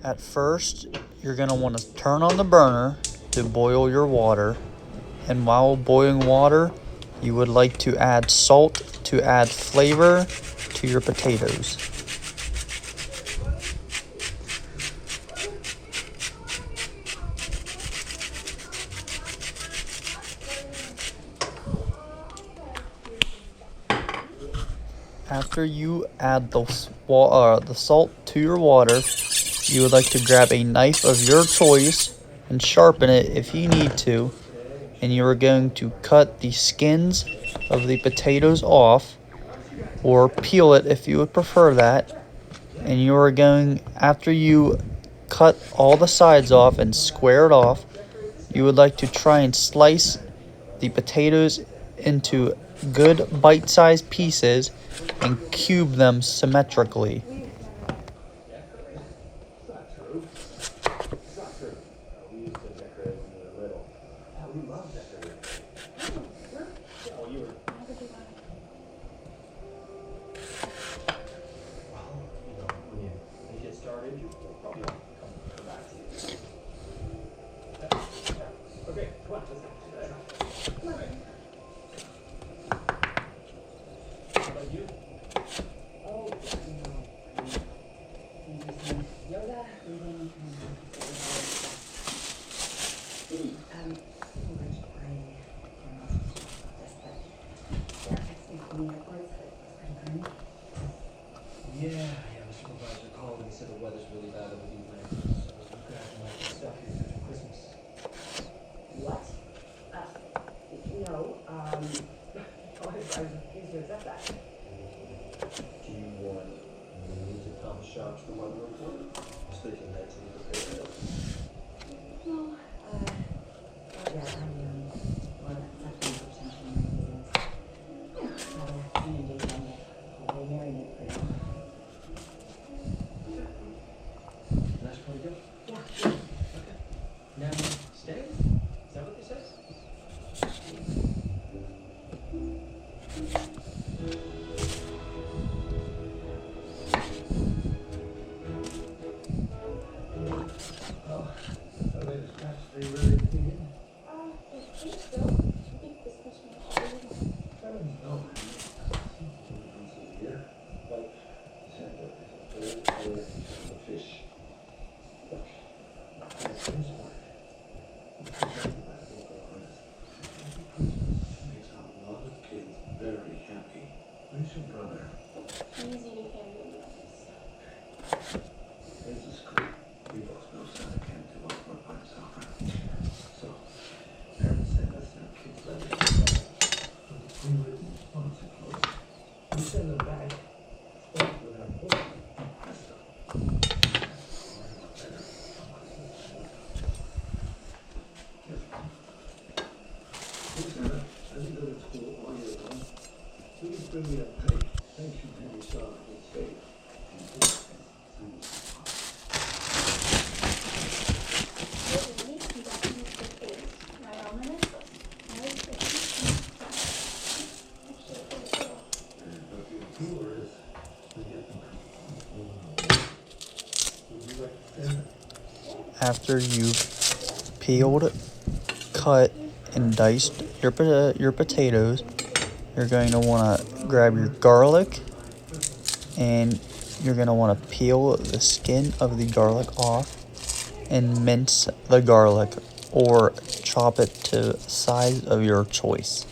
At first, you're going to want to turn on the burner to boil your water. And while boiling water, you would like to add salt to add flavor to your potatoes. After you add the salt to your water, you would like to grab a knife of your choice and sharpen it if you need to. And you are going to cut the skins of the potatoes off, or peel it if you would prefer that. And you are going, after you cut all the sides off and square it off, you would like to try and slice the potatoes into good bite-sized pieces and cube them symmetrically. Yeah, the supervisor called and said the weather's really bad over the weekend. So we're grabbing all the stuff here for Christmas. What? No, I refuse to accept that. Do you want me to come shop for the weather report? I was thinking that to be prepared. No, yeah, well, that's not potentially inundation. I'll marinate for you. That's pretty good. Yeah. Okay. Now, stay? Is that what this says? Oh, so they just catch the ready to begin? I think so. I think this question is I don't know. Here, like, the fish. That's makes a lot of kids very happy. Where's your brother? He's eating candy in the office. This is cool. We both know Santa can't do what we're by himself. So, parents send us their kids' letters. With a pre-written response enclosed. We send them back. Stamped with our book. That's the Hey, Santa, I didn't go to school all year long. Please bring me a pay. Thank you, Penny Shaw. It's safe. After you've peeled, cut, and diced your potatoes, you're going to want to grab your garlic, and you're going to want to peel the skin of the garlic off and mince the garlic, or chop it to size of your choice.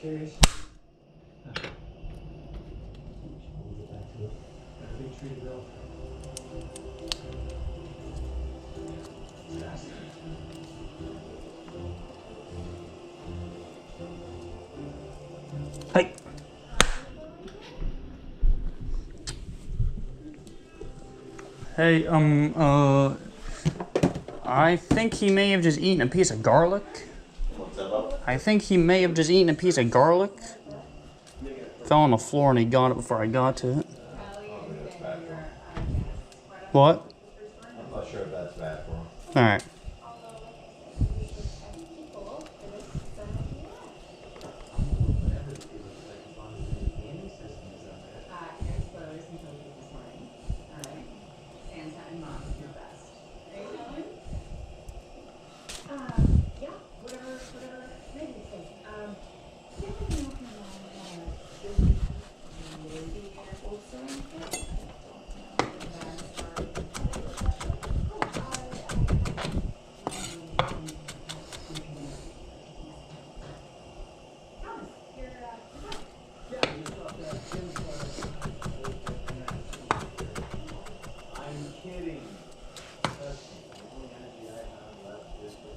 Serious? We'll get back to it. Got a big tree to go. Hey. Hey, I think he may have just eaten a piece of garlic. What's that about? I think he may have just eaten a piece of garlic. Fell on the floor and he got it before I got to it. What? I'm not sure if that's bad for him. Alright. I'm kidding. Trust me, the only energy I have left is for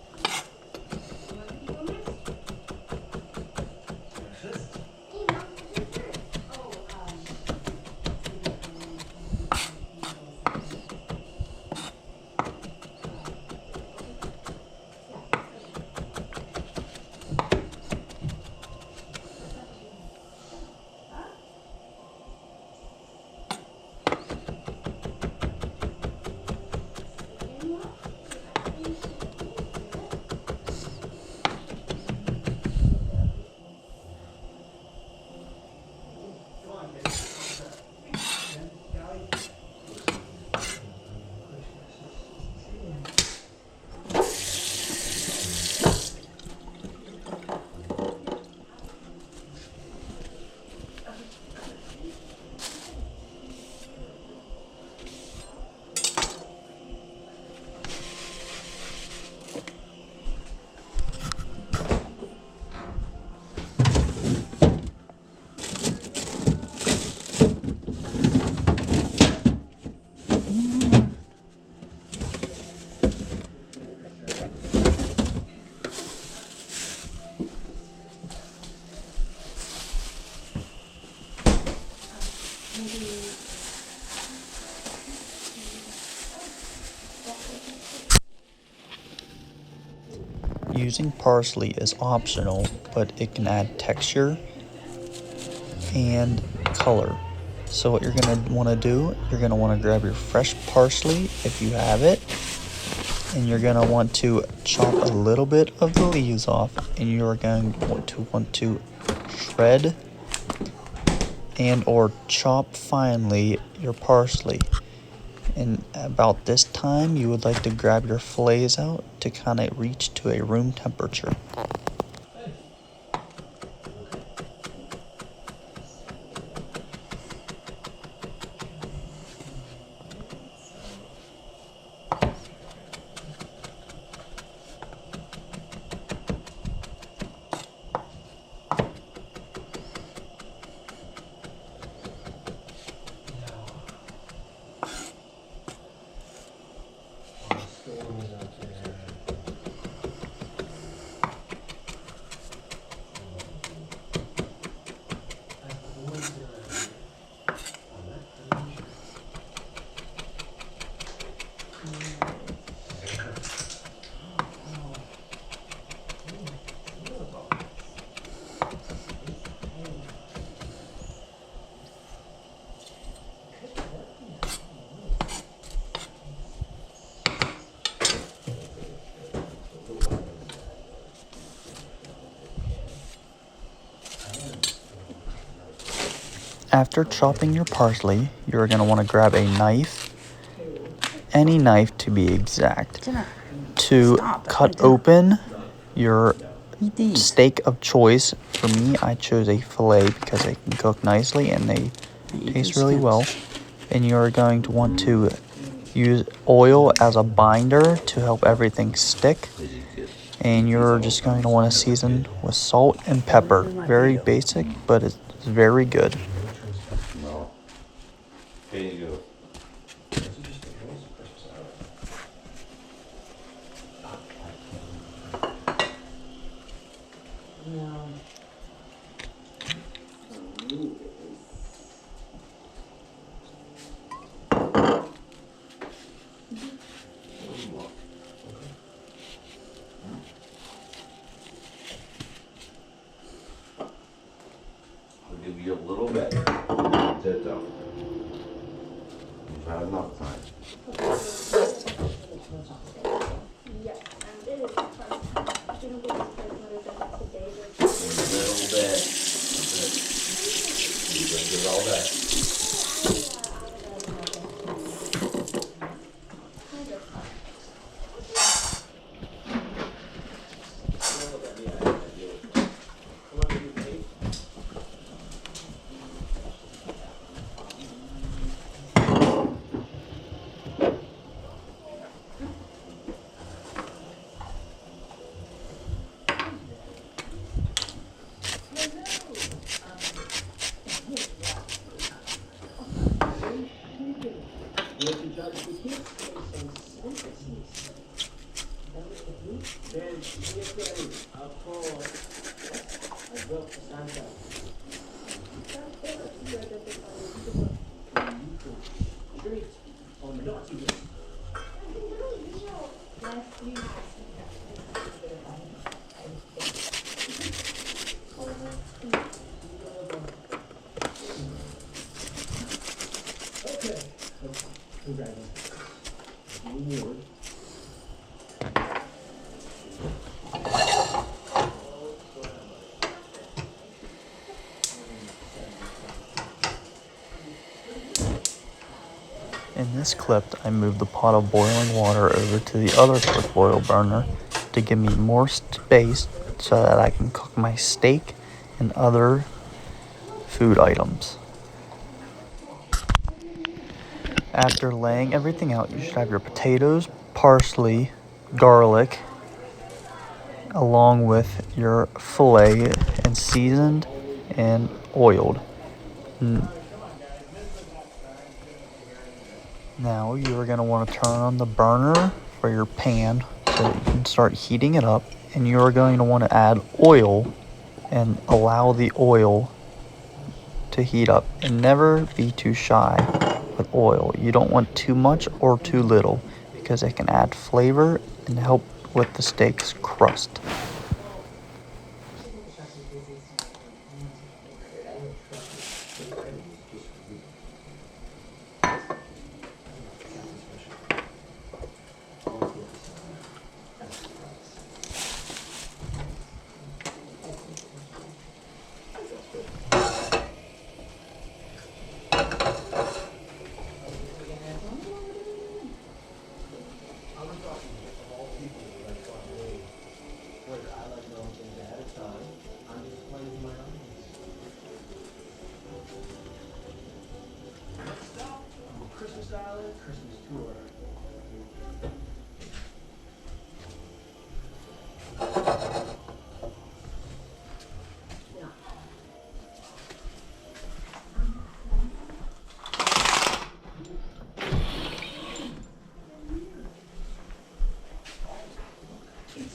Using parsley is optional, but it can add texture and color. So what you're going to want to do, you're going to want to grab your fresh parsley if you have it, and you're going to want to chop a little bit of the leaves off, and you're going to want to shred and or chop finely your parsley. And about this time, you would like to grab your fillets out to kind of reach to a room temperature. After chopping your parsley, you're going to want to grab a knife, any knife to be exact, to cut open your steak of choice. For me, I chose a filet because they can cook nicely and they taste really well. And you're going to want to use oil as a binder to help everything stick. And you're just going to want to season with salt and pepper. Very basic, but it's very good. No. Here you go. I'll give you a little bit. That's it though. You've had enough time. Yes, and it is fun. I didn't get this first one today. A little bit. That's it. You can do all that. In this clip, I moved the pot of boiling water over to the other quick boil burner to give me more space so that I can cook my steak and other food items. After laying everything out, you should have your potatoes, parsley, garlic, along with your filet and seasoned and oiled. Now you're going to want to turn on the burner for your pan so that you can start heating it up, and you're going to want to add oil and allow the oil to heat up, and never be too shy with oil. You don't want too much or too little because it can add flavor and help with the steak's crust.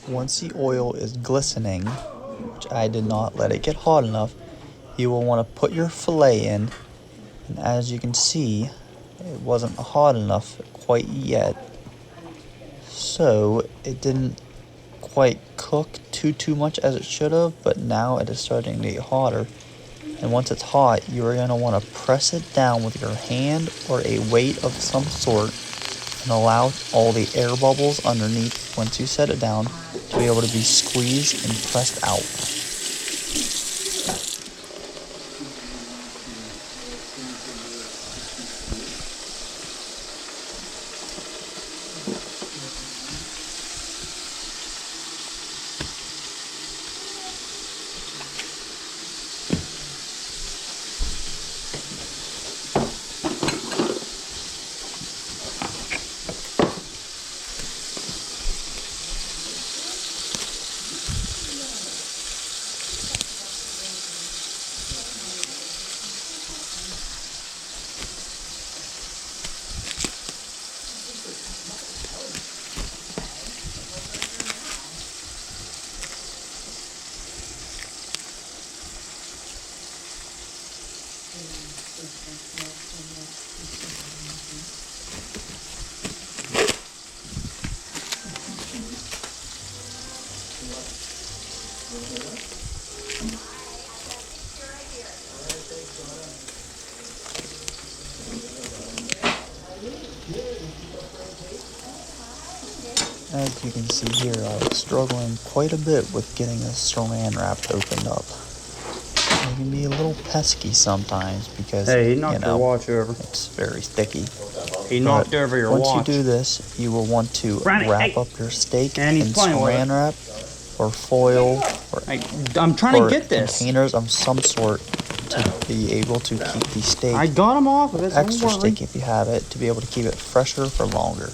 Once the oil is glistening, which I did not let it get hot enough, you will want to put your filet in. And as you can see, it wasn't hot enough quite yet. So it didn't quite cook too much as it should have, but now it is starting to get hotter. And once it's hot, you are going to want to press it down with your hand or a weight of some sort and allow all the air bubbles underneath, once you set it down, to be able to be squeezed and pressed out. As you can see here, I was struggling quite a bit with getting this saran wrap opened up. It can be a little pesky sometimes because, Hey, he knocked your watch over. it's very sticky. He knocked over your watch. Once you do this, you will want to Ronnie, wrap hey. up your steak And in he's playing with it. saran wrap or foil or, Hey, I'm trying to get this. containers of some sort to be able to keep the steak I got him off of it. extra Don't worry. sticky if you have it, to be able to keep it fresher for longer.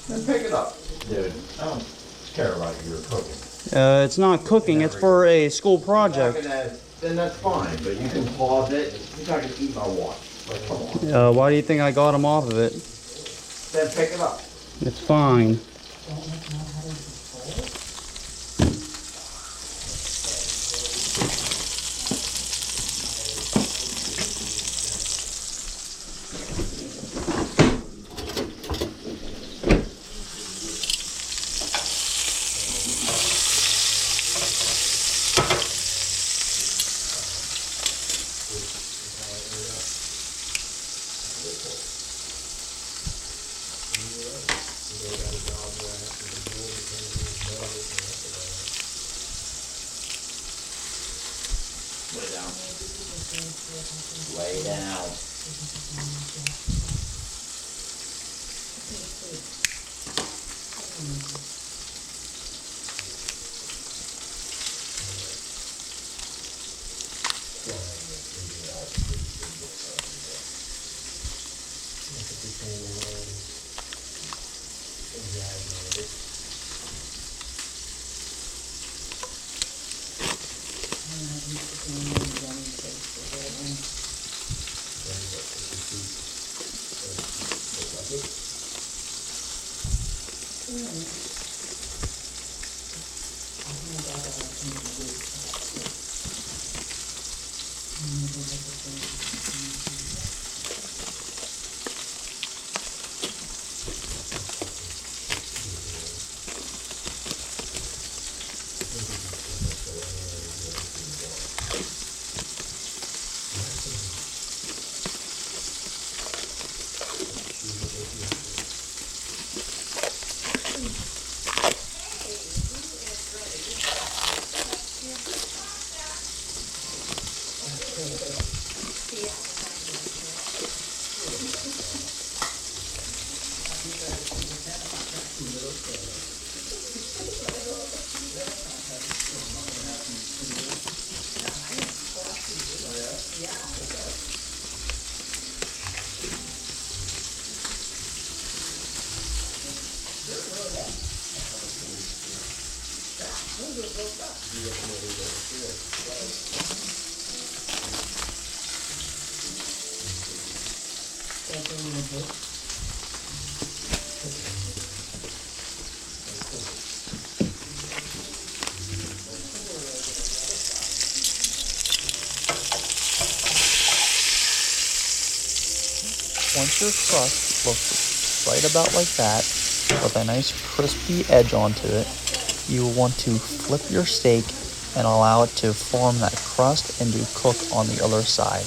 Then pick it up. Dude, I don't care about your cooking. It's not cooking. It's for a school project. Then that's fine, but you can pause it. You're not gonna eat my watch. Like, come on. Why do you think I got him off of it? Then pick it up. It's fine. Lay down. Lay down. Once your crust looks right about like that, with a nice crispy edge onto it, you will want to flip your steak and allow it to form that crust and to cook on the other side.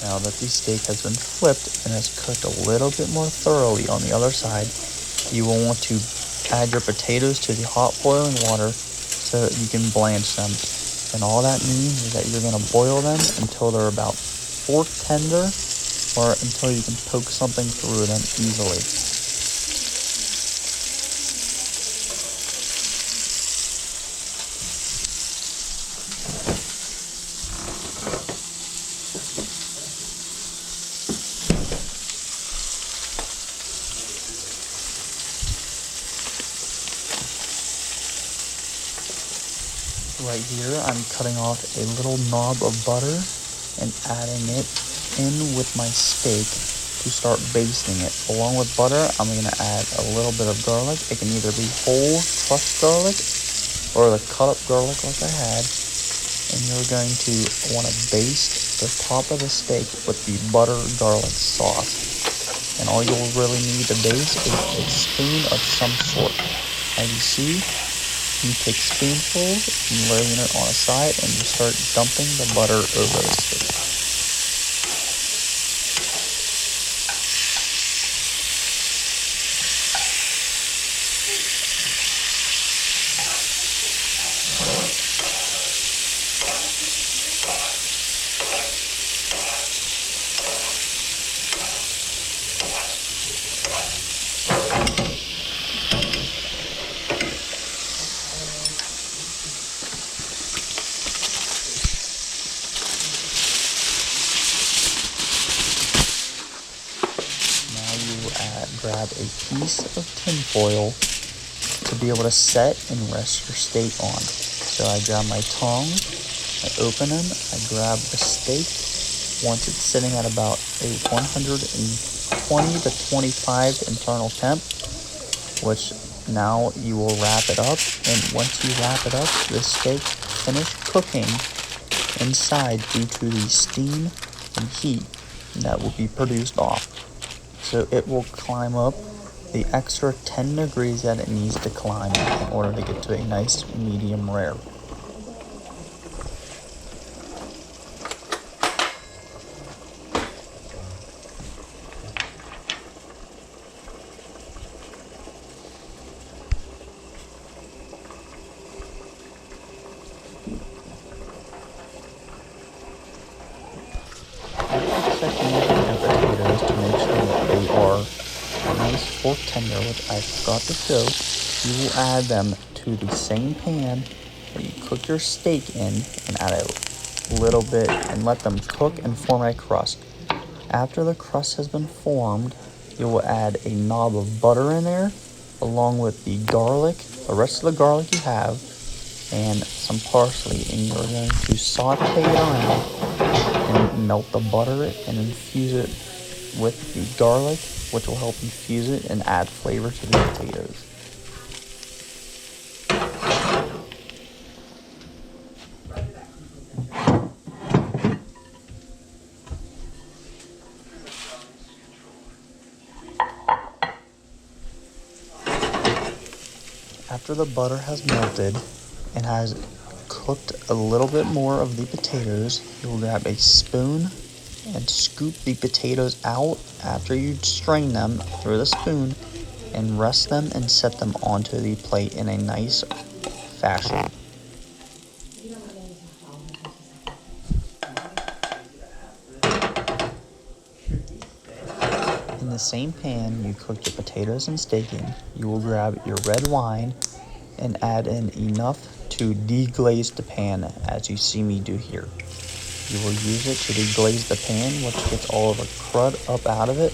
Now that the steak has been flipped and has cooked a little bit more thoroughly on the other side, you will want to add your potatoes to the hot boiling water so you can blanch them. And all that means is that you're going to boil them until they're about fork tender or until you can poke something through them easily. Right here, I'm cutting off a little knob of butter and adding it in with my steak to start basting it. Along with butter, I'm going to add a little bit of garlic. It can either be whole crushed garlic or the cut up garlic like I had. And you're going to want to baste the top of the steak with the butter garlic sauce. And all you'll really need to baste is a spoon of some sort. As you see, you take spoonfuls and laying it on a side and you start dumping the butter over the steak. Grab a piece of tin foil to be able to set and rest your steak on. So I grab my tongs, I open them, I grab the steak. Once it's sitting at about a 120 to 25 internal temp, which now you will wrap it up. And once you wrap it up, the steak finished cooking inside due to the steam and heat that will be produced off. So it will climb up the extra 10 degrees that it needs to climb in order to get to a nice medium rare. Checking the potatoes to make sure that they are nice fork tender, which I forgot to show. You will add them to the same pan that you cook your steak in and add a little bit and let them cook and form a crust. After the crust has been formed, you will add a knob of butter in there along with the garlic, the rest of the garlic you have, and some parsley, and you're going to saute it around and melt the butter and infuse it with the garlic, which will help infuse it and add flavor to the potatoes. After the butter has melted and has cooked a little bit more of the potatoes, you'll grab a spoon and scoop the potatoes out after you strain them through the spoon and rest them and set them onto the plate in a nice fashion. In the same pan you cooked your potatoes and steak in, you will grab your red wine and add in enough to deglaze the pan as you see me do here. You will use it to deglaze the pan, which gets all of the crud up out of it.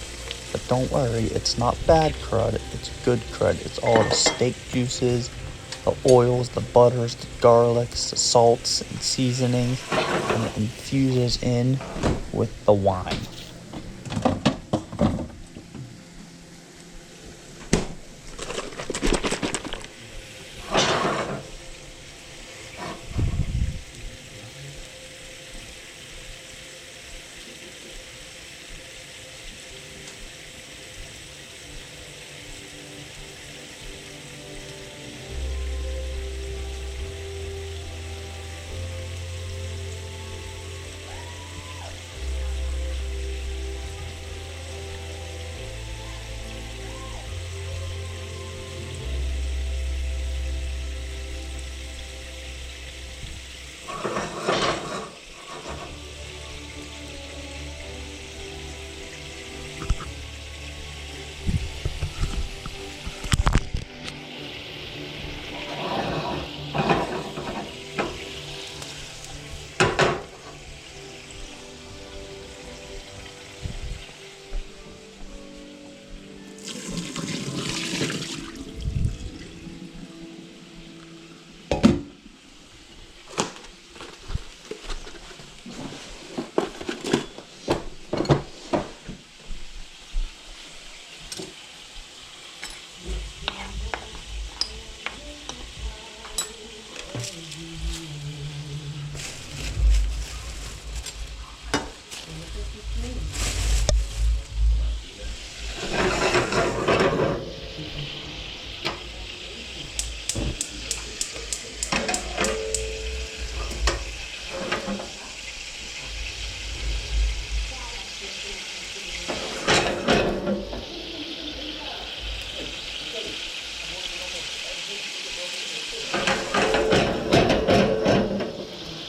But don't worry, it's not bad crud, it's good crud. It's all the steak juices, the oils, the butters, the garlics, the salts and seasonings, and it infuses in with the wine.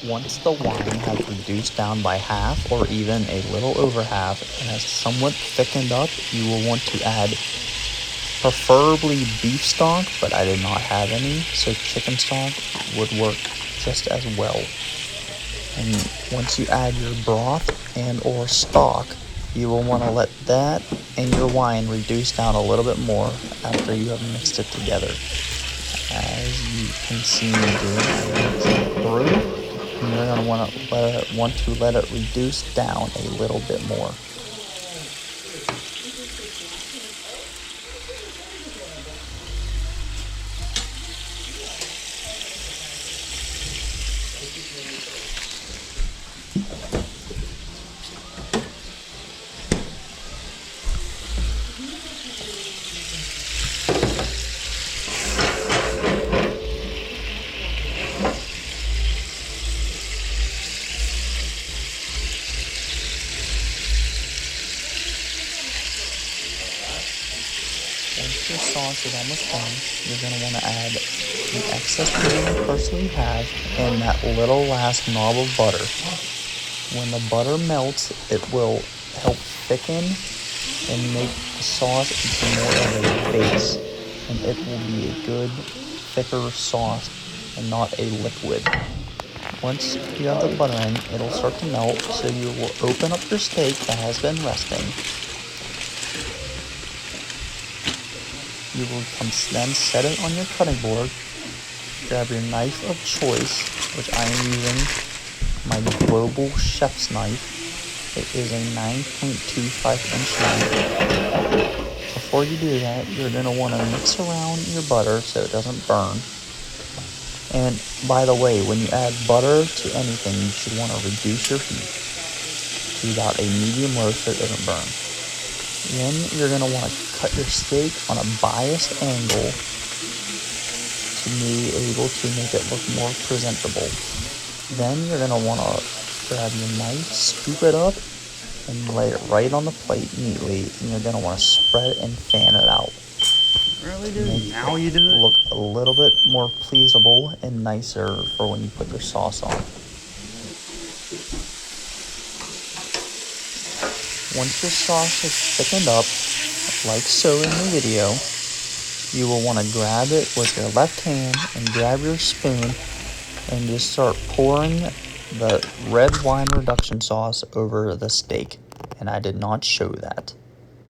Once the wine has reduced down by half or even a little over half and has somewhat thickened up, you will want to add preferably beef stock, but I did not have any, so chicken stock would work just as well. And once you add your broth and or stock, you will want to let that and your wine reduce down a little bit more after you have mixed it together. As you can see me doing, I mix it through. And you're going to want to let it reduce down a little bit more. Once your sauce is almost done, you're going to want to add the excess cream and parsley you have and that little last knob of butter. When the butter melts, it will help thicken and make the sauce into more of a base, and it will be a good, thicker sauce and not a liquid. Once you have the butter in, it'll start to melt, so you will open up your steak that has been resting. You will then set it on your cutting board, grab your knife of choice, which I am using my Global Chef's knife. It is a 9.25-inch knife. Before you do that, you're going to want to mix around your butter so it doesn't burn. And by the way, when you add butter to anything, you should want to reduce your heat to about a medium low so it doesn't burn. Then you're going to want to cut your steak on a biased angle to be able to make it look more presentable. Then you're going to want to grab your knife, scoop it up, and lay it right on the plate neatly. And you're going to want to spread it and fan it out. Really, dude? Make Now you do it? look a little bit more pleasable and nicer for when you put your sauce on. Once your sauce is thickened up, like so in the video, you will want to grab it with your left hand and grab your spoon and just start pouring the red wine reduction sauce over the steak. And I did not show that.